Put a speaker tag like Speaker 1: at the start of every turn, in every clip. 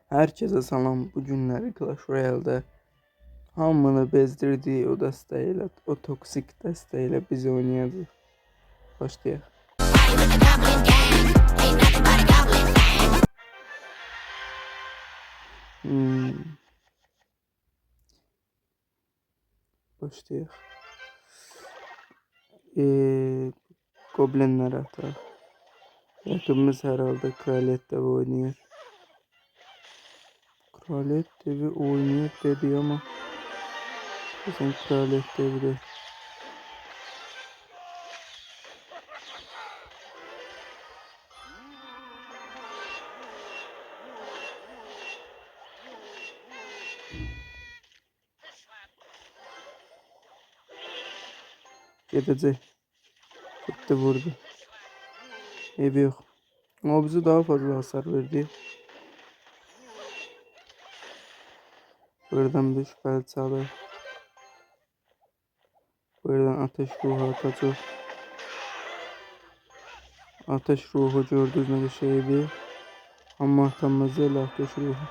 Speaker 1: Herkese salam. Bu günləri Clash Royale'da hamını bezdirdiyi o dəstəyi o toksik dəstəyi biz oynayacağıq. Başlayaq. Hmm, başlayaq. Goblinləri ataq. Rəqibimiz hər halda Kraliyet devi oynayır. Kraliyet devi oynayır dedi ama bizim Kraliyet devi de. Gedəcək. Gitti vurdu. Evi yok. Ama bize daha fazla hasar verdi. Buradan bir şüpheli çalır. Buradan ateş ruhu atacak. Ateş ruhu gördüğünüz bir şeydi. Ama atamızıyla ateş ruhu.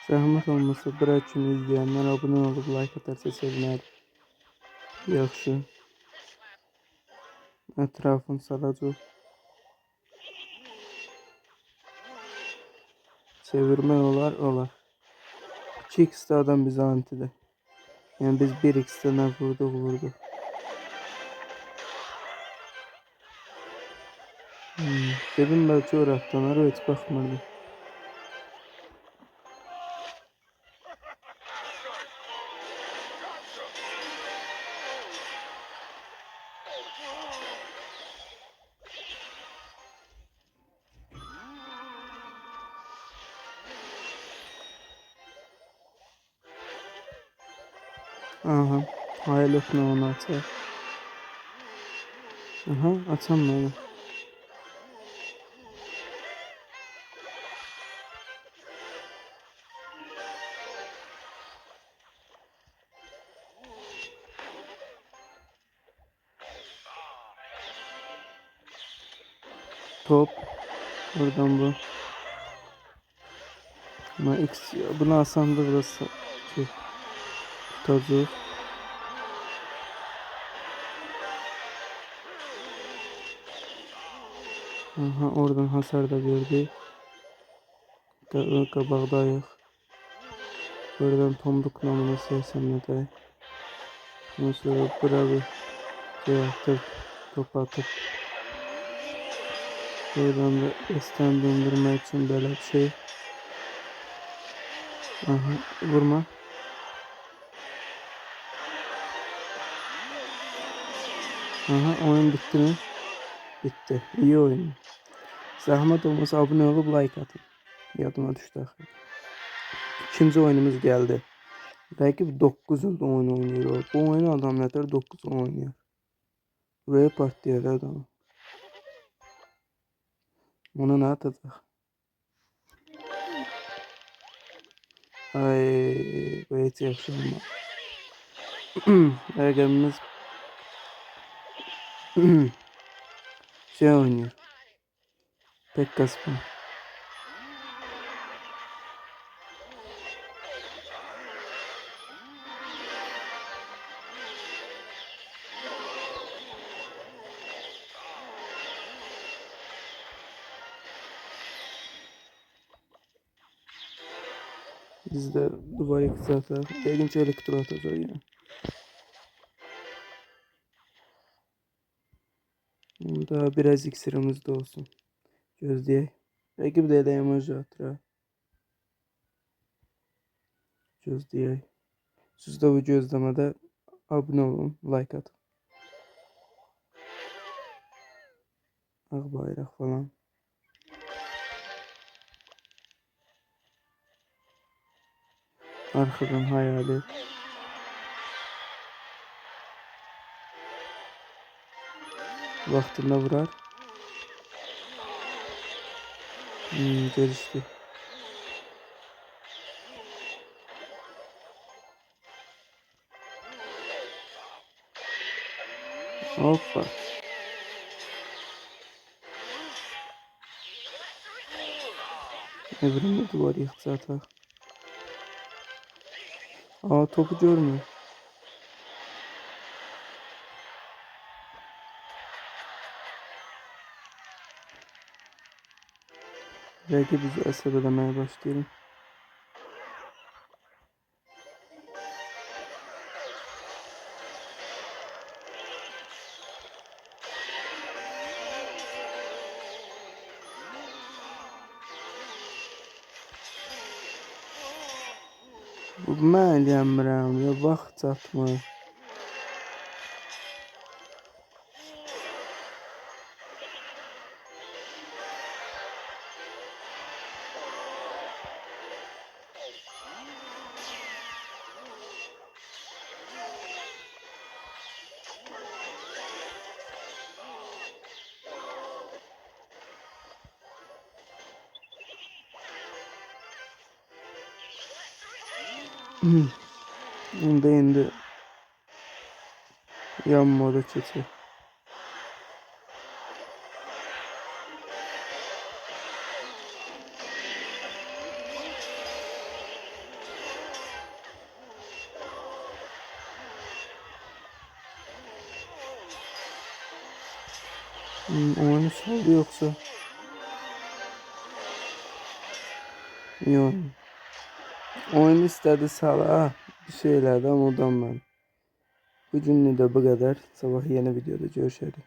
Speaker 1: Zəhmət olmasa bir ay kimi izləyənlər abunə olub like atarsa sevinər. Yaxşı. Ətrafın saracaq. Çevirmək olar, olar. 2x adam bizə antidir. Yəni biz 1x-də nə vurduq. Dedim belki oraqdan ara heç baxmırdı. Aha, hayalet ne onu açar. Aha, açamıyorum. Top. Buradan bu. Ama X, bunu asandıkla tutacak. Aha, oradan hasar da verdi. Qabaqdayıq. Buradan tomruk namına seslenmedi. Ondan sonra bura bir şey atıp, top atıp. Buradan da esten döndürmek için böyle bir şey. Aha, vurma. Aha, oyun bitti mi? Bitti. İyi oyun. Zahmet olmasa abone olup like atın. Yadıma düştü. İkinci oyunumuz geldi. Rakip 9 yılda oyun oynuyor. Bu oyunu adamlar 9 oynuyor. Buraya partiyeli adam. Ona ne atacak? Ay, bu hiç yaxşı olmaz. Rəqibimiz şey oynuyor. Tek kasma. Biz de duvar ikisi atar. İlginç elektro atacak yine. Daha biraz iksirimiz de olsun. Gözleyək. Rəqib də elə emoji atır ha. Gözleyək. Siz də bu gözləmədə abunə olun, like atın. Ağ bayraq falan. Arxadan hayalet. Vaxtında vurar. Gelişti. Hoppa. Evrimde duvar yıktı atak. Aa, topu görmüyor. Belki bizi əsəbələməyə başlayalım. Bu mən eləmirəm ya, vaxt çatmır. Onda indi yan moda keçir. Oyunu saldı yoksa. Yok. Oyun istedi sala bir şeylerden odan ben. Bugünlük de bu kadar. Sabah yeni videoda görüşürüz.